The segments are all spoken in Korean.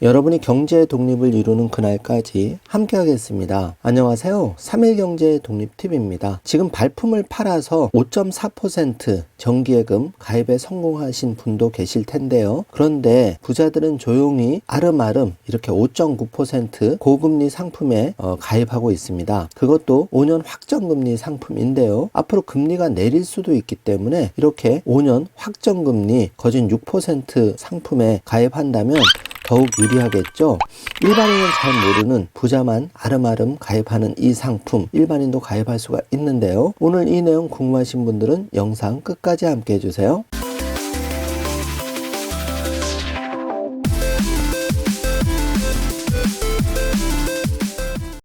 여러분이 경제 독립을 이루는 그날까지 함께 하겠습니다. 안녕하세요. 3일 경제 독립팁입니다. 지금 발품을 팔아서 5.4% 정기예금 가입에 성공하신 분도 계실 텐데요. 그런데 부자들은 조용히 아름아름 이렇게 5.9% 고금리 상품에 가입하고 있습니다. 그것도 5년 확정금리 상품인데요. 앞으로 금리가 내릴 수도 있기 때문에 이렇게 5년 확정금리 거진 6% 상품에 가입한다면 더욱 유리하겠죠. 일반인은 잘 모르는 부자만 아름아름 가입하는 이 상품, 일반인도 가입할 수가 있는데요. 오늘 이 내용 궁금하신 분들은 영상 끝까지 함께 해주세요.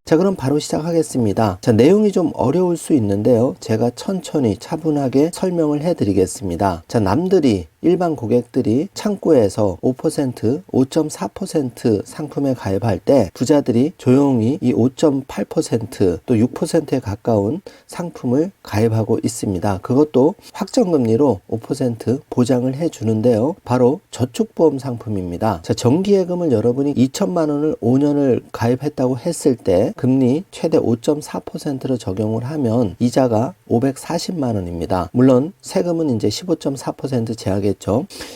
자, 그럼 바로 시작하겠습니다. 자, 내용이 좀 어려울 수 있는데요. 제가 천천히 차분하게 설명을 해드리겠습니다. 자, 남들이 일반 고객들이 창구에서 5%, 5.4% 상품에 가입할 때 부자들이 조용히 이 5.8% 또 6%에 가까운 상품을 가입하고 있습니다. 그것도 확정금리로 5% 보장을 해주는데요. 바로 저축보험 상품입니다. 자, 정기예금을 여러분이 2천만 원을 5년을 가입했다고 했을 때 금리 최대 5.4%로 적용을 하면 이자가 540만 원입니다. 물론 세금은 이제 15.4% 제하겠죠.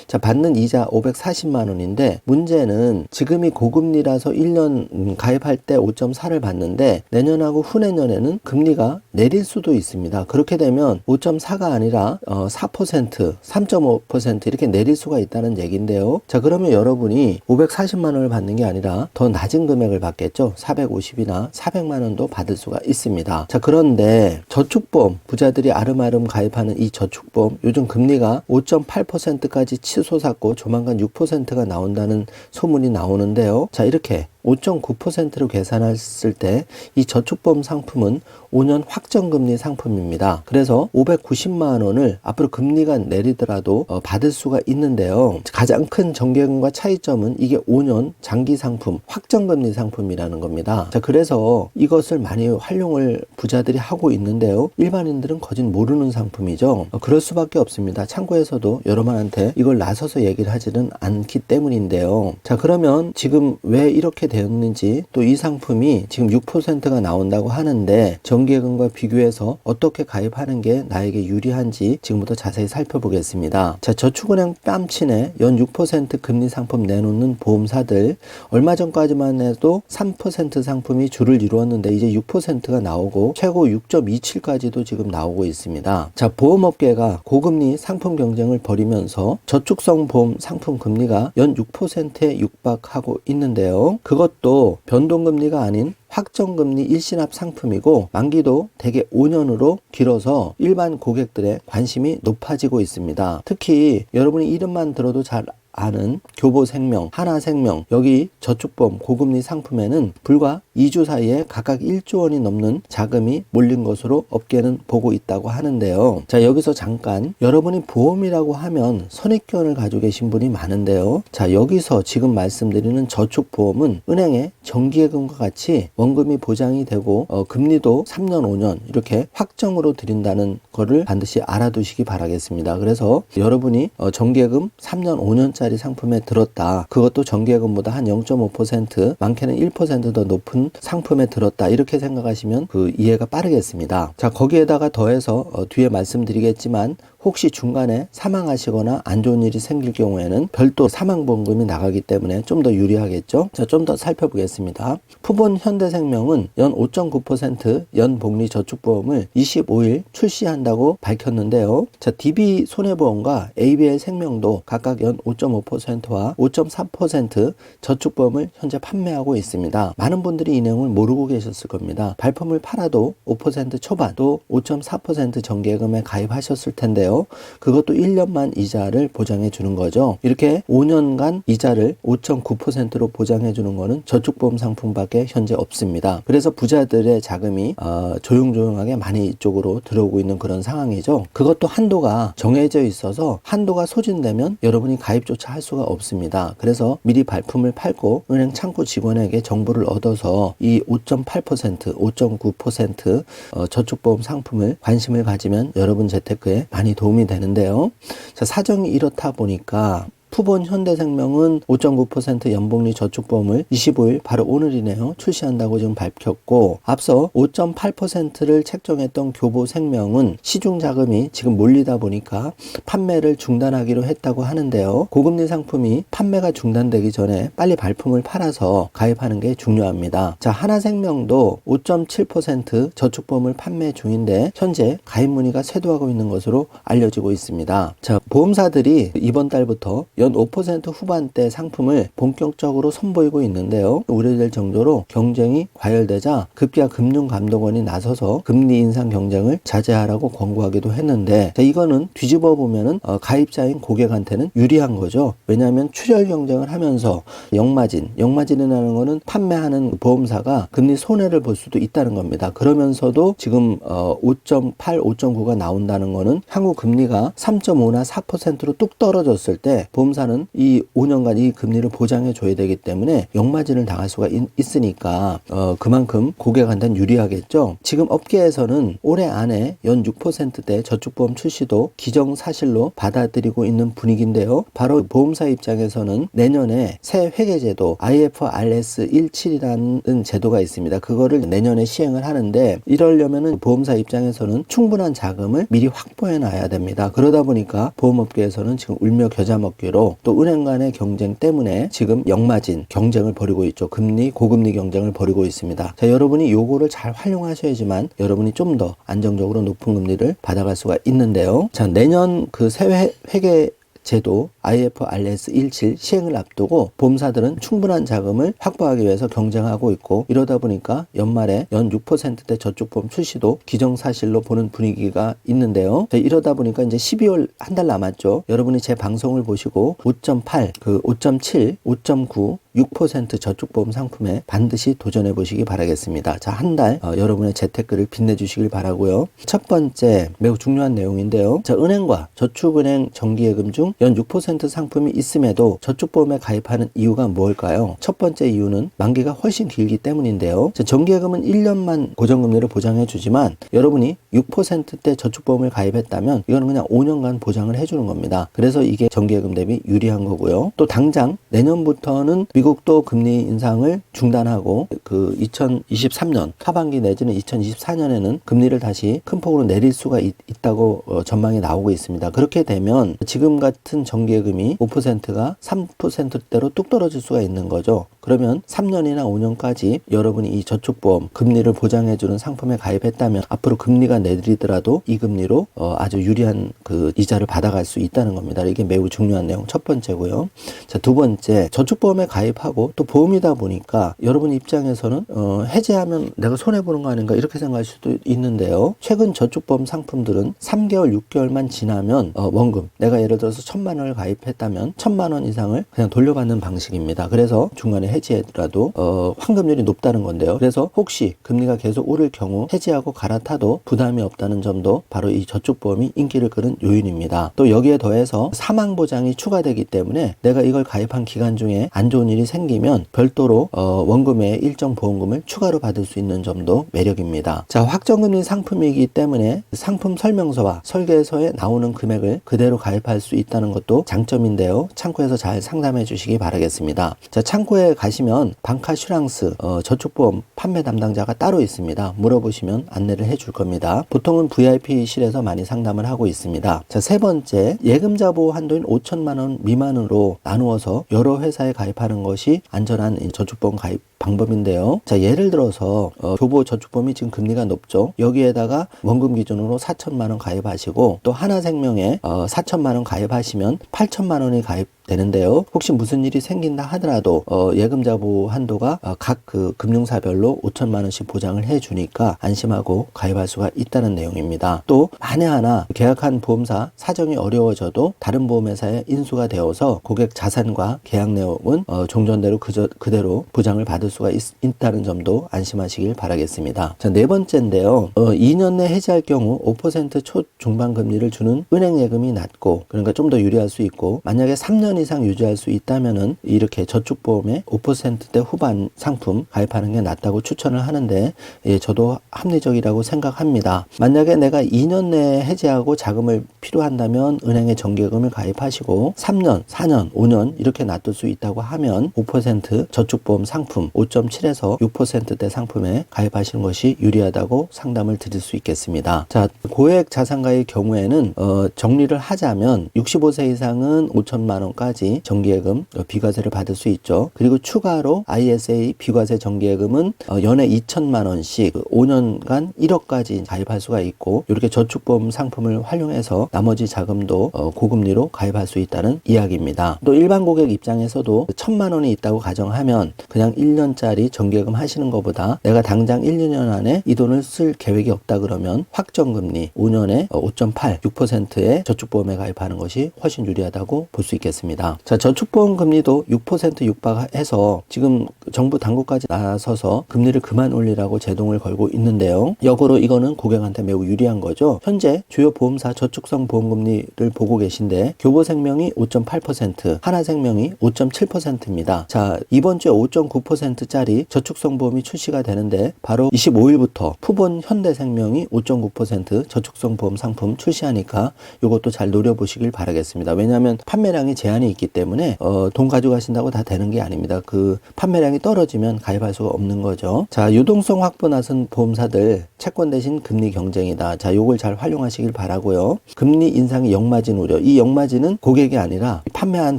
자, 받는 이자 540만 원인데 문제는 지금이 고금리라서 1년 가입할 때 5.4를 받는데 내년하고 후내년에는 금리가 내릴 수도 있습니다. 그렇게 되면 5.4가 아니라 4%, 3.5% 이렇게 내릴 수가 있다는 얘기인데요. 자, 그러면 여러분이 540만 원을 받는 게 아니라 더 낮은 금액을 받겠죠. 450이나 400만 원도 받을 수가 있습니다. 자, 그런데 저축보험, 부자들이 아름아름 가입하는 이 저축보험 요즘 금리가 5.8%까지 치솟았고 조만간 6%가 나온다는 소문이 나오는데요. 자, 이렇게 5.9%로 계산했을 때 이 저축보험 상품은 5년 확정금리 상품입니다. 그래서 590만 원을 앞으로 금리가 내리더라도 받을 수가 있는데요. 가장 큰 정기예금과 차이점은 이게 5년 장기 상품, 확정금리 상품이라는 겁니다. 자, 그래서 이것을 많이 활용을 부자들이 하고 있는데요. 일반인들은 거짓 모르는 상품이죠. 그럴 수밖에 없습니다. 창구에서도 여러분한테 이걸 나서서 얘기를 하지는 않기 때문인데요. 자, 그러면 지금 왜 이렇게 되었는지 또 이 상품이 지금 6%가 나온다고 하는데 정기예금과 비교해서 어떻게 가입하는 게 나에게 유리한지 지금부터 자세히 살펴보겠습니다. 자, 저축은행 뺨치네 연 6% 금리 상품 내놓는 보험사들 얼마 전까지만 해도 3% 상품이 주를 이루었는데 이제 6%가 나오고 최고 6.27까지도 지금 나오고 있습니다. 자, 보험업계가 고금리 상품 경쟁을 벌이면서 저축성 보험 상품 금리가 연 6%에 육박하고 있는데요. 그것도 변동금리가 아닌 확정금리 일시납 상품이고 만기도 대개 5년으로 길어서 일반 고객들의 관심이 높아지고 있습니다. 특히 여러분이 이름만 들어도 잘 아는 교보생명, 하나생명, 여기 저축보험 고금리 상품에는 불과 2주 사이에 각각 1조 원이 넘는 자금이 몰린 것으로 업계는 보고 있다고 하는데요. 자, 여기서 잠깐 여러분이 보험이라고 하면 선입견을 가지고 계신 분이 많은데요. 자, 여기서 지금 말씀드리는 저축보험은 은행의 정기예금과 같이 원금이 보장이 되고 금리도 3년, 5년 이렇게 확정으로 드린다는 거를 반드시 알아두시기 바라겠습니다. 그래서 여러분이 정기예금 3년, 5년짜리 상품에 들었다. 그것도 정기예금보다 한 0.5% 많게는 1% 더 높은 상품에 들었다. 이렇게 생각하시면 그 이해가 빠르겠습니다. 자, 거기에다가 더해서 뒤에 말씀드리겠지만 혹시 중간에 사망하시거나 안 좋은 일이 생길 경우에는 별도 사망보험금이 나가기 때문에 좀 더 유리하겠죠. 자, 좀 더 살펴보겠습니다. 푸본 현대생명은 연 5.9% 연복리저축보험을 25일 출시한다고 밝혔는데요. 자, DB손해보험과 ABL생명도 각각 연 5.5%와 5.3% 저축보험을 현재 판매하고 있습니다. 많은 분들이 이 내용을 모르고 계셨을 겁니다. 발품을 팔아도 5% 초반 또 5.4% 정기예금에 가입하셨을 텐데요. 그것도 1년만 이자를 보장해 주는 거죠. 이렇게 5년간 이자를 5.9%로 보장해 주는 거는 저축보험 상품밖에 현재 없습니다. 그래서 부자들의 자금이 조용조용하게 많이 이쪽으로 들어오고 있는 그런 상황이죠. 그것도 한도가 정해져 있어서 한도가 소진되면 여러분이 가입조차 할 수가 없습니다. 그래서 미리 발품을 팔고 은행 창구 직원에게 정보를 얻어서 이 5.8%, 5.9% 저축보험 상품을 관심을 가지면 여러분 재테크에 많이 도움이 되는데요. 자, 사정이 이렇다 보니까 푸본 현대생명은 5.9% 연복리 저축보험을 25일 바로 오늘이네요. 출시한다고 지금 밝혔고, 앞서 5.8%를 책정했던 교보생명은 시중 자금이 지금 몰리다 보니까 판매를 중단하기로 했다고 하는데요. 고금리 상품이 판매가 중단되기 전에 빨리 발품을 팔아서 가입하는 게 중요합니다. 자, 하나생명도 5.7% 저축보험을 판매 중인데 현재 가입 문의가 쇄도하고 있는 것으로 알려지고 있습니다. 자, 보험사들이 이번 달부터 연 5% 후반대 상품을 본격적으로 선보이고 있는데요. 우려될 정도로 경쟁이 과열되자 급기야 금융감독원이 나서서 금리 인상 경쟁을 자제하라고 권고하기도 했는데, 자, 이거는 뒤집어 보면은 가입자인 고객한테는 유리한 거죠. 왜냐하면 출혈 경쟁을 하면서 역마진이라는 거는 판매하는 보험사가 금리 손해를 볼 수도 있다는 겁니다. 그러면서도 지금 5.8, 5.9가 나온다는 거는 향후 금리가 3.5나 4%로 뚝 떨어졌을 때 보험사는 이 5년간 이 금리를 보장해 줘야 되기 때문에 역마진을 당할 수가 있으니까 그만큼 고객한테는 유리하겠죠. 지금 업계에서는 올해 안에 연 6%대 저축보험 출시도 기정사실로 받아들이고 있는 분위기인데요. 바로 보험사 입장에서는 내년에 새 회계제도 IFRS 17이라는 제도가 있습니다. 그거를 내년에 시행을 하는데, 이러려면은 보험사 입장에서는 충분한 자금을 미리 확보해 놔야 됩니다. 그러다 보니까 보험업계에서는 지금 울며 겨자 먹기로 또 은행 간의 경쟁 때문에 지금 역마진 경쟁을 벌이고 있죠. 고금리 경쟁을 벌이고 있습니다. 자, 여러분이 요거를 잘 활용하셔야지만 여러분이 좀 더 안정적으로 높은 금리를 받아갈 수가 있는데요. 자, 내년 그 새 회계 제도 IFRS 17 시행을 앞두고 보험사들은 충분한 자금을 확보하기 위해서 경쟁하고 있고, 이러다 보니까 연말에 연 6%대 저축보험 출시도 기정사실로 보는 분위기가 있는데요. 이러다 보니까 이제 12월 한 달 남았죠. 여러분이 제 방송을 보시고 5.8, 5.7, 5.9 6% 저축보험 상품에 반드시 도전해 보시기 바라겠습니다. 자, 한 달 여러분의 재테크를 빛내주시길 바라고요. 첫 번째 매우 중요한 내용인데요. 자, 은행과 저축은행 정기예금 중 연 6% 상품이 있음에도 저축보험에 가입하는 이유가 무엇일까요? 첫 번째 이유는 만기가 훨씬 길기 때문인데요. 자, 정기예금은 1년만 고정금리를 보장해 주지만 여러분이 6%대 저축보험을 가입했다면 이거는 그냥 5년간 보장을 해주는 겁니다. 그래서 이게 정기예금 대비 유리한 거고요. 또 당장 내년부터는 미국도 금리 인상을 중단하고 2023년 하반기 내지는 2024년에는 금리를 다시 큰 폭으로 내릴 수가 있다고 전망이 나오고 있습니다. 그렇게 되면 지금 같은 정기예금이 5%가 3%대로 뚝 떨어질 수가 있는 거죠. 그러면 3년이나 5년까지 여러분이 이 저축보험 금리를 보장해주는 상품에 가입했다면 앞으로 금리가 내리더라도 이 금리로 아주 유리한 그 이자를 받아갈 수 있다는 겁니다. 이게 매우 중요한 내용 첫 번째고요. 자, 두 번째, 저축보험에 가입하고 또 보험이다 보니까 여러분 입장에서는 해지하면 내가 손해보는 거 아닌가 이렇게 생각할 수도 있는데요. 최근 저축보험 상품들은 3개월, 6개월만 지나면 원금, 내가 예를 들어서 1,000만 원을 가입했다면 1,000만 원 이상을 그냥 돌려받는 방식입니다. 그래서 중간에 해지하더라도 환급률이 높다는 건데요. 그래서 혹시 금리가 계속 오를 경우 해지하고 갈아타도 부담이 없다는 점도 바로 이 저축보험이 인기를 끌은 요인입니다. 또 여기에 더해서 사망보장이 추가되기 때문에 내가 이걸 가입한 기간 중에 안 좋은 일이 생기면 별도로 원금 외에 일정 보험금을 추가로 받을 수 있는 점도 매력입니다. 자, 확정금리 상품이기 때문에 상품 설명서와 설계서에 나오는 금액을 그대로 가입할 수 있다는 것도 장점인데요. 창구에서 잘 상담해 주시기 바라겠습니다. 자, 창구에 가시면 방카슈랑스 저축보험 판매 담당자가 따로 있습니다. 물어보시면 안내를 해줄 겁니다. 보통은 VIP실에서 많이 상담을 하고 있습니다. 자, 세 번째, 예금자 보호 한도인 5천만 원 미만으로 나누어서 여러 회사에 가입하는 것이 안전한 저축보험 가입 방법인데요. 자, 예를 들어서 교보 저축보험이 지금 금리가 높죠. 여기에다가 원금 기준으로 4천만 원 가입하시고 또 하나생명에 4천만 원 가입하시면 8천만 원이 가입되는데요. 혹시 무슨 일이 생긴다 하더라도 예금자 보호 한도가 각 그 금융사별로 5천만 원씩 보장을 해주니까 안심하고 가입할 수가 있다는 내용입니다. 또 만에 하나 계약한 보험사 사정이 어려워져도 다른 보험회사에 인수가 되어서 고객 자산과 계약 내용은 종전대로 그대로 보장을 받을 수가 있다는 점도 안심하시길 바라겠습니다. 자, 네 번째인데요. 2년 내 해지할 경우 5% 초중반 금리를 주는 은행 예금이 낮고, 그러니까 좀 더 유리할 수 있고, 만약에 3년 10년 이상 유지할 수 있다면은 이렇게 저축보험에 5%대 후반 상품 가입하는 게 낫다고 추천을 하는데, 예, 저도 합리적이라고 생각합니다. 만약에 내가 2년 내에 해지하고 자금을 필요한다면 은행에 정기예금을 가입하시고 3년, 4년, 5년 이렇게 놔둘 수 있다고 하면 5% 저축보험 상품 5.7에서 6%대 상품에 가입하시는 것이 유리하다고 상담을 드릴 수 있겠습니다. 자, 고액 자산가의 경우에는 정리를 하자면 65세 이상은 5천만 원까지 정기예금 비과세를 받을 수 있죠. 그리고 추가로 ISA 비과세 정기예금은 연에 2천만 원씩 5년간 1억까지 가입할 수가 있고, 이렇게 저축보험 상품을 활용해서 나머지 자금도 고금리로 가입할 수 있다는 이야기입니다. 또 일반 고객 입장에서도 1,000만 원이 있다고 가정하면 그냥 1년짜리 정기예금 하시는 것보다 내가 당장 1, 2년 안에 이 돈을 쓸 계획이 없다 그러면 확정금리 5년에 5.8, 6%의 저축보험에 가입하는 것이 훨씬 유리하다고 볼 수 있겠습니다. 자, 저축보험 금리도 6% 육박해서 지금 정부 당국까지 나서서 금리를 그만 올리라고 제동을 걸고 있는데요. 역으로 이거는 고객한테 매우 유리한 거죠. 현재 주요 보험사 저축성 보험금리를 보고 계신데 교보생명이 5.8%, 하나생명이 5.7%입니다. 자, 이번 주에 5.9%짜리 저축성 보험이 출시가 되는데 바로 25일부터 푸본 현대생명이 5.9% 저축성 보험 상품 출시하니까 이것도 잘 노려보시길 바라겠습니다. 왜냐하면 판매량이 제한이 있기 때문에 돈 가져가신다고 다 되는 게 아닙니다. 그 판매량이 떨어지면 가입할 수가 없는 거죠. 자, 유동성 확보 나선 보험사들 채권 대신 금리 경쟁이다. 자, 요걸 잘 활용하시길 바라고요. 금리 인상의 역마진 우려. 이 역마진은 고객이 아니라 판매한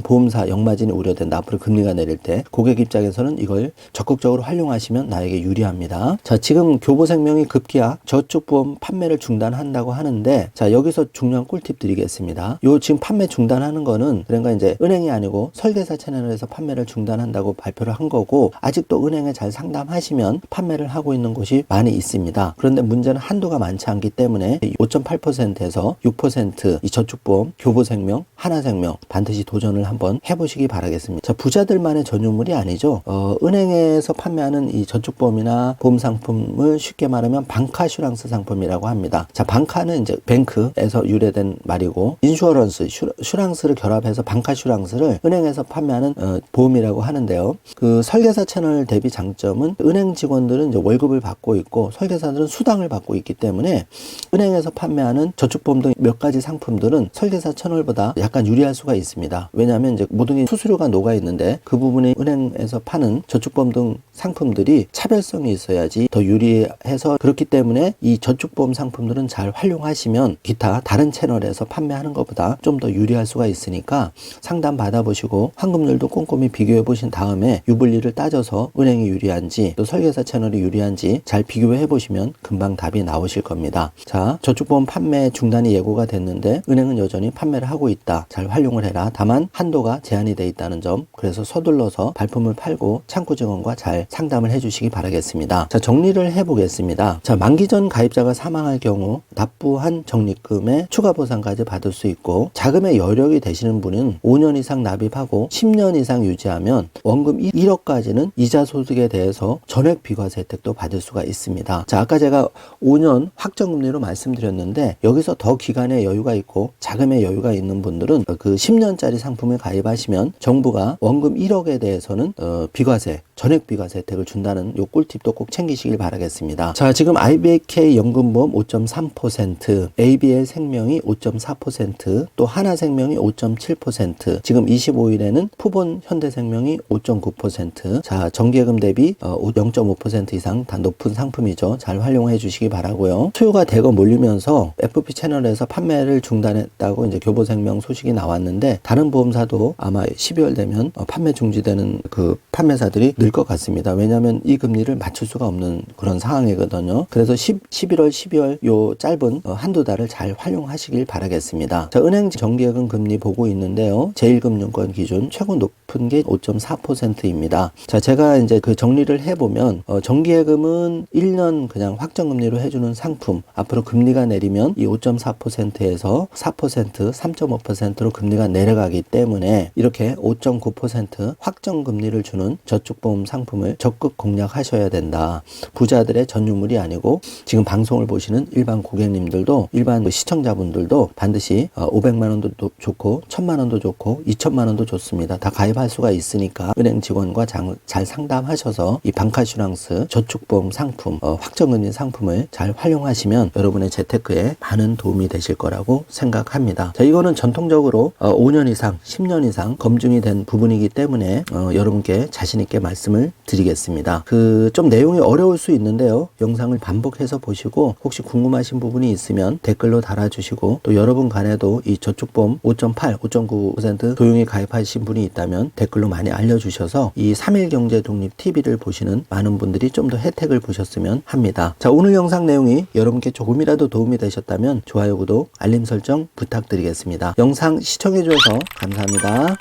보험사 역마진이 우려된다. 앞으로 금리가 내릴 때 고객 입장에서는 이걸 적극적으로 활용하시면 나에게 유리합니다. 자, 지금 교보생명이 급기야 저축보험 판매를 중단한다고 하는데, 자, 여기서 중요한 꿀팁 드리겠습니다. 요 지금 판매 중단하는 거는 그러니까 이제 은행이 아니고 설계사 채널에서 판매를 중단한다고 발표를 한 거고, 아직도 은행에 잘 상담하시면 판매를 하고 있는 곳이 많이 있습니다. 그런데 문제는 한도가 많지 않기 때문에 5.8%에서 6% 이 저축보험 교보생명, 하나생명 반드시 도전을 한번 해보시기 바라겠습니다. 자, 부자들만의 전유물이 아니죠. 은행에서 판매하는 이 저축보험이나 보험 상품을 쉽게 말하면 방카슈랑스 상품이라고 합니다. 자, 방카는 이제 뱅크에서 유래된 말이고, 인슈어런스, 슈랑스를 결합해서 방카슈랑스를 은행에서 판매하는 보험이라고 하는데요. 그 설계사 채널 대비 장점은 은행 직원들은 이제 월급을 받고 있고 설계사들은 수당을 받고 있기 때문에 은행에서 판매하는 저축보험 등 몇 가지 상품들은 설계사 채널보다 약간 유리할 수가 있습니다. 왜냐하면 이제 모든 게 수수료가 녹아 있는데 그 부분이 은행에서 파는 저축보험 등 상품들이 차별성이 있어야지 더 유리해서, 그렇기 때문에 이 저축보험 상품들은 잘 활용하시면 기타 다른 채널에서 판매하는 것보다 좀 더 유리할 수가 있으니까 상담 받아보시고 환급률도 꼼꼼히 비교해 보신 다음에 유불리를 따져서 은행이 유리한지 또 설계사 채널이 유리한지 잘 비교해 보시면 금방 답이 나오실 겁니다. 자, 저축보험 판매 중단이 예고가 됐는데 은행은 여전히 판매를 하고 있다. 잘 활용을 해라. 다만 한도가 제한이 돼 있다는 점, 그래서 서둘러서 발품을 팔고 창구 직원과 잘 상담을 해주시기 바라겠습니다. 자, 정리를 해보겠습니다. 자, 만기 전 가입자가 사망할 경우 납부한 적립금의 추가 보상까지 받을 수 있고, 자금의 여력이 되시는 분은 5년 이상 납입하고 10년 이상 유지하면 원금 1억까지는 이자 소득에 대해서 전액 비과세 혜택도 받을 수가 있습니다. 자, 아까 제가 5년 확정금리로 말씀드렸는데 여기서 더 기간의 여유가 있고 자금의 여유가 있는 분들은 그 10년짜리 상품을 가입하시면 정부가 원금 1억에 대해서는 비과세, 전액 비과세 혜택을 준다는 요 꿀팁도 꼭 챙기시길 바라겠습니다. 자, 지금 IBK 연금보험 5.3%, ABL 생명이 5.4%, 또 하나생명이 5.7%, 지금 25일에는 푸본 현대생명이 5.9%. 자, 정기예금 대비 0.5% 이상 다 높은 상품이죠. 잘 활용해 주시기 바라고요. 수요가 대거 몰리면서 FP 채널에서 판매를 중단했다고 이제 교보생명 소식이 나왔는데, 다른 보험사도 아마 12월 되면 판매 중지되는 그 판매사들이 늘 것 같습니다. 왜냐하면 이 금리를 맞출 수가 없는 그런 상황이거든요. 그래서 11월, 12월 요 짧은 한두 달을 잘 활용하시길 바라겠습니다. 자, 은행 정기예금 금리 보고 있는데요. 제1금융권 기준 최고 높은 게 5.4%입니다. 자, 제가 이제 그 정리를 해보면 정기예금은 1년 그냥 확정금리로 해주는 상품, 앞으로 금리가 내리면 이 5.4%에서 4%, 3.5%로 금리가 내려가기 때문에 이렇게 5.9% 확정금리를 주는 저축보험 저축보험 상품을 적극 공략하셔야 된다. 부자들의 전유물이 아니고 지금 방송을 보시는 일반 고객님들도, 일반 시청자분들도 반드시 500만 원도 좋고 1000만 원도 좋고 2000만 원도 좋습니다. 다 가입할 수가 있으니까 은행 직원과 잘 상담하셔서 이 방카슈랑스 저축보험 상품, 확정금리 상품을 잘 활용하시면 여러분의 재테크에 많은 도움이 되실 거라고 생각합니다. 자, 이거는 전통적으로 5년 이상, 10년 이상 검증이 된 부분이기 때문에 여러분께 자신 있게 말씀을 드리겠습니다. 좀 내용이 어려울 수 있는데요. 영상을 반복해서 보시고 혹시 궁금하신 부분이 있으면 댓글로 달아주시고, 또 여러분 간에도 이 저축보험 5.8, 5.9% 조용히 가입하신 분이 있다면 댓글로 많이 알려주셔서 이 3일 경제 독립 TV를 보시는 많은 분들이 좀 더 혜택을 보셨으면 합니다. 자, 오늘 영상 내용이 여러분께 조금이라도 도움이 되셨다면 좋아요, 구독, 알림 설정 부탁드리겠습니다. 영상 시청해 주셔서 감사합니다.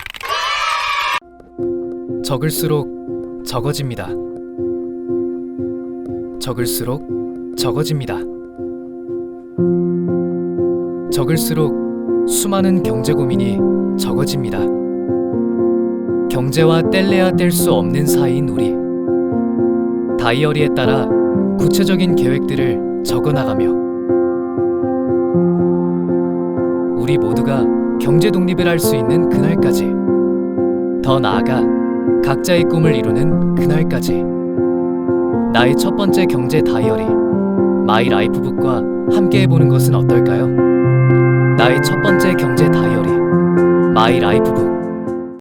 적을수록 적어집니다. 적을수록 적어집니다. 적을수록 수많은 경제 고민이 적어집니다. 경제와 뗄래야 뗄 수 없는 사이인 우리. 다이어리에 따라 구체적인 계획들을 적어나가며 우리 모두가 경제 독립을 할 수 있는 그날까지, 더 나아가 각자의 꿈을 이루는 그날까지 나의 첫 번째 경제 다이어리 마이 라이프북과 함께 해보는 것은 어떨까요? 나의 첫 번째 경제 다이어리 마이 라이프북.